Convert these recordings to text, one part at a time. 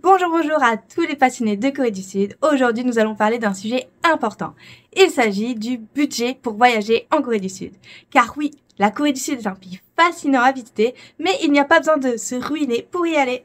Bonjour à tous les passionnés de Corée du Sud. Aujourd'hui, nous allons parler d'un sujet important. Il s'agit du budget pour voyager en Corée du Sud. Car oui, la Corée du Sud est un pays fascinant à visiter, mais il n'y a pas besoin de se ruiner pour y aller.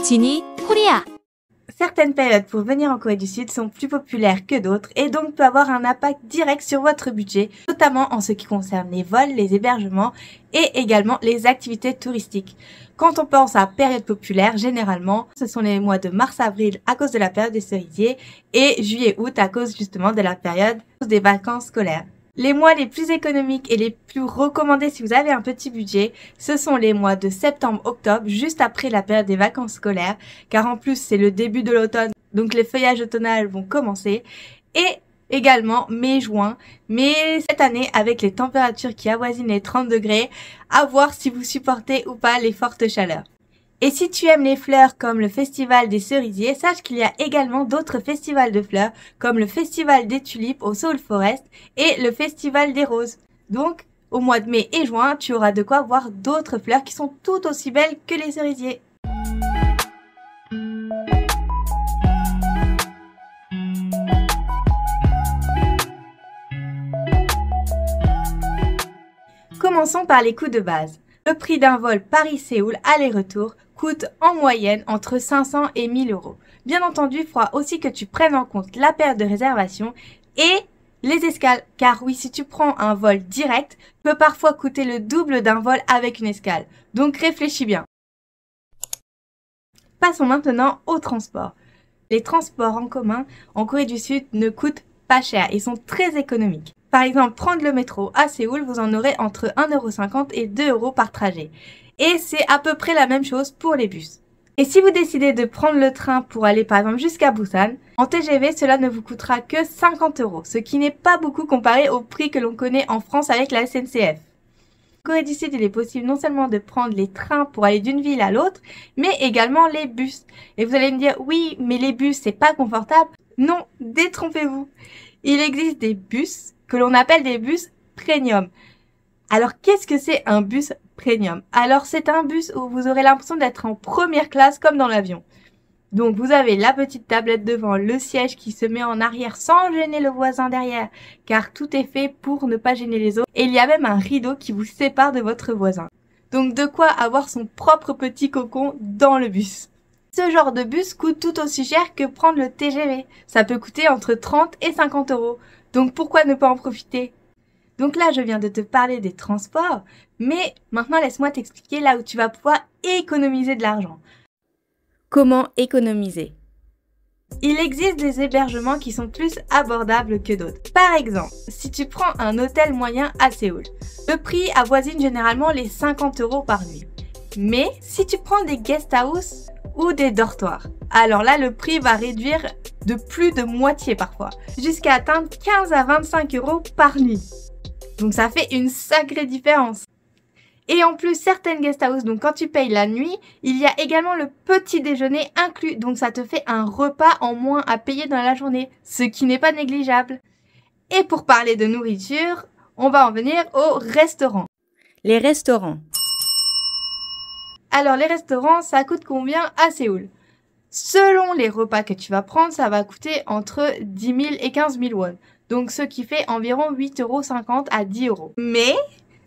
지니 코리아. Certaines périodes pour venir en Corée du Sud sont plus populaires que d'autres et donc peuvent avoir un impact direct sur votre budget, notamment en ce qui concerne les vols, les hébergements et également les activités touristiques. Quand on pense à période populaire, généralement, ce sont les mois de mars-avril à cause de la période des cerisiers et juillet-août à cause justement de la période des vacances scolaires. Les mois les plus économiques et les plus recommandés si vous avez un petit budget, ce sont les mois de septembre-octobre, juste après la période des vacances scolaires, car en plus c'est le début de l'automne, donc les feuillages automnales vont commencer, et également mai-juin, mais cette année avec les températures qui avoisinent les 30 degrés, à voir si vous supportez ou pas les fortes chaleurs. Et si tu aimes les fleurs comme le festival des cerisiers, sache qu'il y a également d'autres festivals de fleurs comme le festival des tulipes au Seoul Forest et le festival des roses. Donc, au mois de mai et juin, tu auras de quoi voir d'autres fleurs qui sont tout aussi belles que les cerisiers. Commençons par les coûts de base. Le prix d'un vol Paris-Séoul aller-retour coûte en moyenne entre 500 et 1000 euros. Bien entendu, il faudra aussi que tu prennes en compte la période de réservation et les escales. Car oui, si tu prends un vol direct, peut parfois coûter le double d'un vol avec une escale. Donc réfléchis bien. Passons maintenant aux transports. Les transports en commun en Corée du Sud ne coûtent pas cher, ils sont très économiques. Par exemple, prendre le métro à Séoul, vous en aurez entre 1,50 € et 2 € par trajet. Et c'est à peu près la même chose pour les bus. Et si vous décidez de prendre le train pour aller par exemple jusqu'à Busan, en TGV, cela ne vous coûtera que 50 €, ce qui n'est pas beaucoup comparé au prix que l'on connaît en France avec la SNCF. En Corée du Sud, il est possible non seulement de prendre les trains pour aller d'une ville à l'autre, mais également les bus. Et vous allez me dire, oui, mais les bus, c'est pas confortable. Non, détrompez-vous. Il existe des bus que l'on appelle des bus premium. Alors, qu'est-ce que c'est un bus premium? Alors, c'est un bus où vous aurez l'impression d'être en première classe comme dans l'avion. Donc, vous avez la petite tablette devant, le siège qui se met en arrière sans gêner le voisin derrière, car tout est fait pour ne pas gêner les autres. Et il y a même un rideau qui vous sépare de votre voisin. Donc, de quoi avoir son propre petit cocon dans le bus. Ce genre de bus coûte tout aussi cher que prendre le TGV. Ça peut coûter entre 30 et 50 €. Donc pourquoi ne pas en profiter? Donc là, je viens de te parler des transports, mais maintenant laisse-moi t'expliquer là où tu vas pouvoir économiser de l'argent. Comment économiser? Il existe des hébergements qui sont plus abordables que d'autres. Par exemple, si tu prends un hôtel moyen à Séoul, le prix avoisine généralement les 50 € par nuit. Mais si tu prends des guest house ou des dortoirs, alors là, le prix va réduire de plus de moitié parfois, jusqu'à atteindre 15 à 25 € par nuit. Donc ça fait une sacrée différence. Et en plus, certaines guest house, donc quand tu payes la nuit, il y a également le petit déjeuner inclus. Donc ça te fait un repas en moins à payer dans la journée, ce qui n'est pas négligeable. Et pour parler de nourriture, on va en venir aux restaurants. Les restaurants. Alors les restaurants, ça coûte combien à Séoul? Selon les repas que tu vas prendre, ça va coûter entre 10 000 et 15 000 won. Donc ce qui fait environ 8,50 € à 10 €. Mais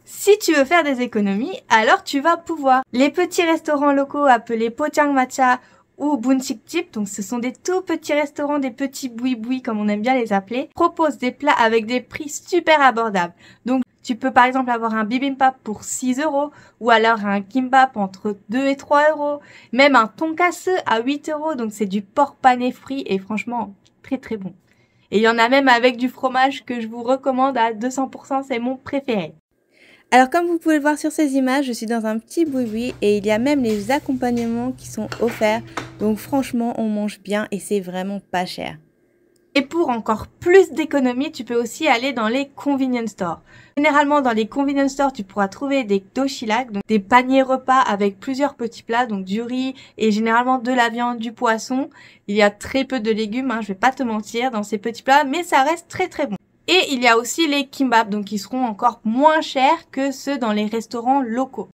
si tu veux faire des économies, alors tu vas pouvoir. Les petits restaurants locaux appelés Pochangmacha ou Bunsikjip, donc ce sont des tout petits restaurants, des petits boui-boui comme on aime bien les appeler, proposent des plats avec des prix super abordables. Donc tu peux par exemple avoir un bibimbap pour 6 € ou alors un kimbap entre 2 et 3 €, même un tonkatsu à 8 €, donc c'est du porc pané frit et franchement très très bon. Et il y en a même avec du fromage que je vous recommande à 200%, c'est mon préféré. Alors comme vous pouvez le voir sur ces images, je suis dans un petit boui-boui et il y a même les accompagnements qui sont offerts. Donc franchement, on mange bien et c'est vraiment pas cher. Et pour encore plus d'économie, tu peux aussi aller dans les convenience stores. Généralement, dans les convenience stores, tu pourras trouver des doshilak, donc des paniers repas avec plusieurs petits plats, donc du riz et généralement de la viande, du poisson. Il y a très peu de légumes, je vais pas te mentir, dans ces petits plats, mais ça reste très très bon. Et il y a aussi les kimbap, donc qui seront encore moins chers que ceux dans les restaurants locaux.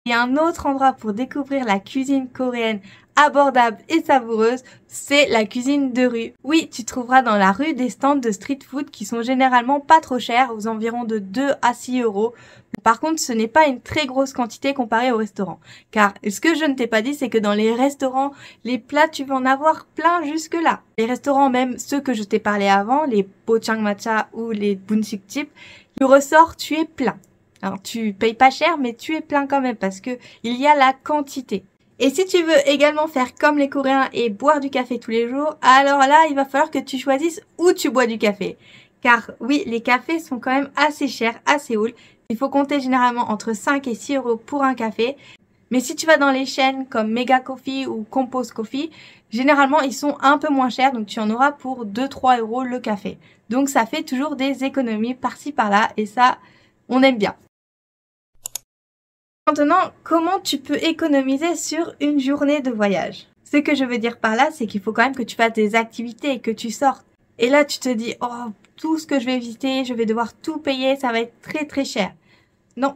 Et un autre endroit pour découvrir la cuisine coréenne abordable et savoureuse, c'est la cuisine de rue. Oui, tu trouveras dans la rue des stands de street food qui sont généralement pas trop chers, aux environs de 2 à 6 euros. Par contre, ce n'est pas une très grosse quantité comparée au restaurant. Car ce que je ne t'ai pas dit, c'est que dans les restaurants, les plats, tu vas en avoir plein jusque-là. Les restaurants, même ceux que je t'ai parlé avant, les Pochang Matcha ou les Bunsik-Jip, tu ressors, tu es plein. Alors, tu payes pas cher, mais tu es plein quand même parce que il y a la quantité. Et si tu veux également faire comme les Coréens et boire du café tous les jours, alors là, il va falloir que tu choisisses où tu bois du café. Car oui, les cafés sont quand même assez chers à Séoul. Il faut compter généralement entre 5 et 6 euros pour un café. Mais si tu vas dans les chaînes comme Mega Coffee ou Compose Coffee, généralement ils sont un peu moins chers. Donc tu en auras pour 2-3 euros le café. Donc ça fait toujours des économies par-ci par-là et ça, on aime bien. Maintenant, comment tu peux économiser sur une journée de voyage? Ce que je veux dire par là, c'est qu'il faut quand même que tu fasses des activités et que tu sortes. Et là, tu te dis, oh, tout ce que je vais visiter, je vais devoir tout payer, ça va être très très cher. Non.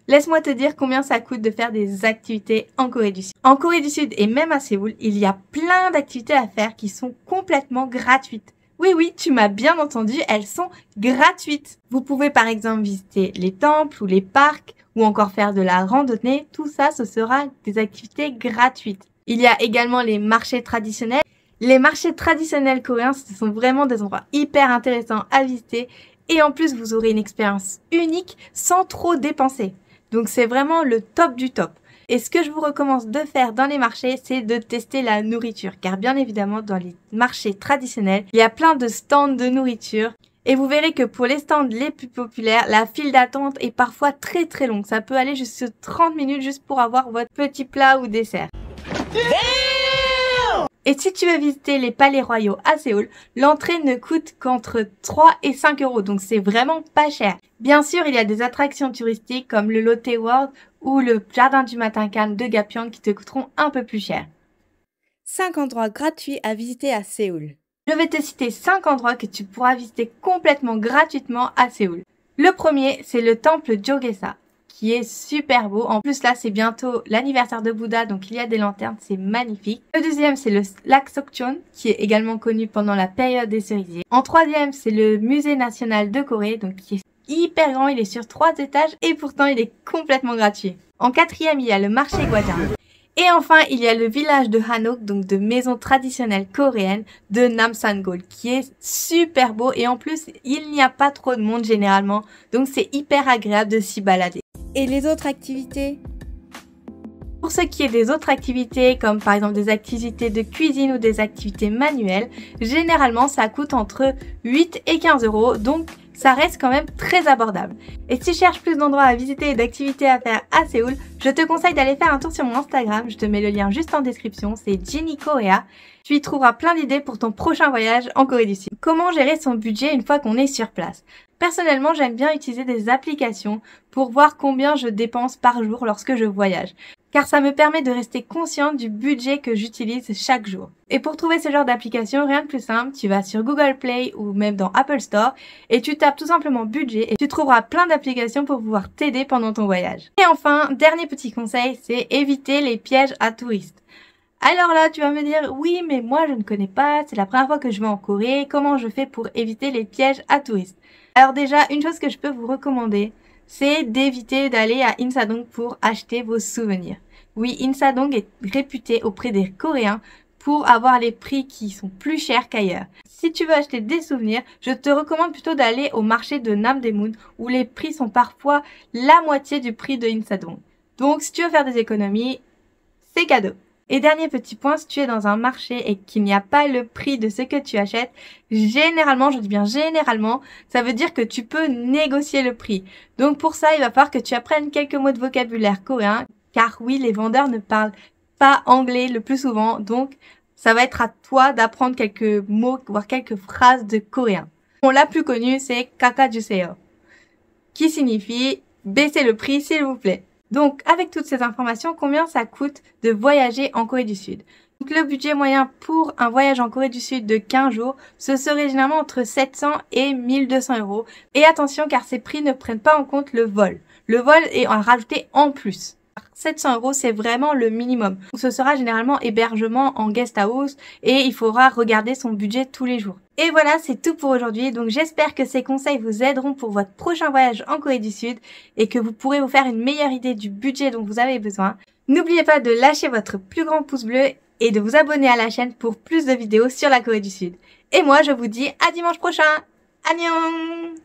Laisse-moi te dire combien ça coûte de faire des activités en Corée du Sud. En Corée du Sud et même à Séoul, il y a plein d'activités à faire qui sont complètement gratuites. Oui, tu m'as bien entendu, elles sont gratuites. Vous pouvez par exemple visiter les temples ou les parcs ou encore faire de la randonnée. Tout ça, ce sera des activités gratuites. Il y a également les marchés traditionnels. Les marchés traditionnels coréens, ce sont vraiment des endroits hyper intéressants à visiter. Et en plus, vous aurez une expérience unique sans trop dépenser. Donc c'est vraiment le top du top. Et ce que je vous recommande de faire dans les marchés, c'est de tester la nourriture. Car bien évidemment, dans les marchés traditionnels, il y a plein de stands de nourriture. Et vous verrez que pour les stands les plus populaires, la file d'attente est parfois très très longue. Ça peut aller jusqu'à 30 minutes juste pour avoir votre petit plat ou dessert. Et si tu veux visiter les palais royaux à Séoul, l'entrée ne coûte qu'entre 3 et 5 euros, donc c'est vraiment pas cher. Bien sûr, il y a des attractions touristiques comme le Lotte World ou le Jardin du Matin Calme de Gapyeong qui te coûteront un peu plus cher. 5 endroits gratuits à visiter à Séoul. Je vais te citer 5 endroits que tu pourras visiter complètement gratuitement à Séoul. Le premier, c'est le temple Jogesa, qui est super beau. En plus, là, c'est bientôt l'anniversaire de Bouddha, donc il y a des lanternes, c'est magnifique. Le deuxième, c'est le lac Sokchon, qui est également connu pendant la période des cerisiers. En troisième, c'est le musée national de Corée, donc qui est hyper grand, il est sur 3 étages et pourtant il est complètement gratuit. En quatrième, il y a le marché Gwajeong. Et enfin, il y a le village de Hanok, donc de maisons traditionnelles coréennes de Namsan-gol, qui est super beau et en plus, il n'y a pas trop de monde généralement, donc c'est hyper agréable de s'y balader. Et les autres activités? Pour ce qui est des autres activités, comme par exemple des activités de cuisine ou des activités manuelles, généralement ça coûte entre 8 et 15 euros, donc ça reste quand même très abordable. Et si tu cherches plus d'endroits à visiter et d'activités à faire à Séoul, je te conseille d'aller faire un tour sur mon Instagram, je te mets le lien juste en description, c'est Jenny Korea. Tu y trouveras plein d'idées pour ton prochain voyage en Corée du Sud. Comment gérer son budget une fois qu'on est sur place? Personnellement, j'aime bien utiliser des applications pour voir combien je dépense par jour lorsque je voyage, car ça me permet de rester consciente du budget que j'utilise chaque jour. Et pour trouver ce genre d'application, rien de plus simple, tu vas sur Google Play ou même dans Apple Store et tu tapes tout simplement budget et tu trouveras plein d'applications pour pouvoir t'aider pendant ton voyage. Et enfin, dernier petit conseil, c'est éviter les pièges à touristes. Alors là, tu vas me dire, oui, mais moi je ne connais pas, c'est la première fois que je vais en Corée, comment je fais pour éviter les pièges à touristes? Alors déjà, une chose que je peux vous recommander, c'est d'éviter d'aller à Insadong pour acheter vos souvenirs. Oui, Insadong est réputé auprès des Coréens pour avoir les prix qui sont plus chers qu'ailleurs. Si tu veux acheter des souvenirs, je te recommande plutôt d'aller au marché de Namdaemun où les prix sont parfois la moitié du prix de Insadong. Donc si tu veux faire des économies, c'est cadeau. Et dernier petit point, si tu es dans un marché et qu'il n'y a pas le prix de ce que tu achètes, généralement, je dis bien généralement, ça veut dire que tu peux négocier le prix. Donc pour ça, il va falloir que tu apprennes quelques mots de vocabulaire coréen, car oui, les vendeurs ne parlent pas anglais le plus souvent, donc ça va être à toi d'apprendre quelques mots, voire quelques phrases de coréen. Bon, la plus connue, c'est kakajuseo, qui signifie baissez le prix s'il vous plaît. Donc, avec toutes ces informations, combien ça coûte de voyager en Corée du Sud? Donc, le budget moyen pour un voyage en Corée du Sud de 15 jours, ce serait généralement entre 700 et 1200 euros. Et attention, car ces prix ne prennent pas en compte le vol. Le vol est à rajouter en plus. 700 €, c'est vraiment le minimum. Ce sera généralement hébergement en guest house et il faudra regarder son budget tous les jours. Et voilà, c'est tout pour aujourd'hui. Donc j'espère que ces conseils vous aideront pour votre prochain voyage en Corée du Sud et que vous pourrez vous faire une meilleure idée du budget dont vous avez besoin. N'oubliez pas de lâcher votre plus grand pouce bleu et de vous abonner à la chaîne pour plus de vidéos sur la Corée du Sud. Et moi, je vous dis à dimanche prochain. Annyeong!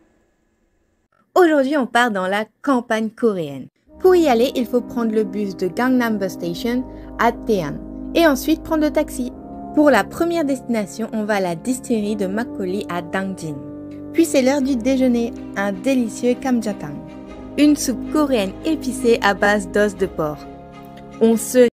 Aujourd'hui, on part dans la campagne coréenne. Pour y aller, il faut prendre le bus de Gangnam Bus Station à Daean et ensuite prendre le taxi. Pour la première destination, on va à la distillerie de makgeolli à Dangjin. Puis c'est l'heure du déjeuner, un délicieux kamjatang, une soupe coréenne épicée à base d'os de porc. On se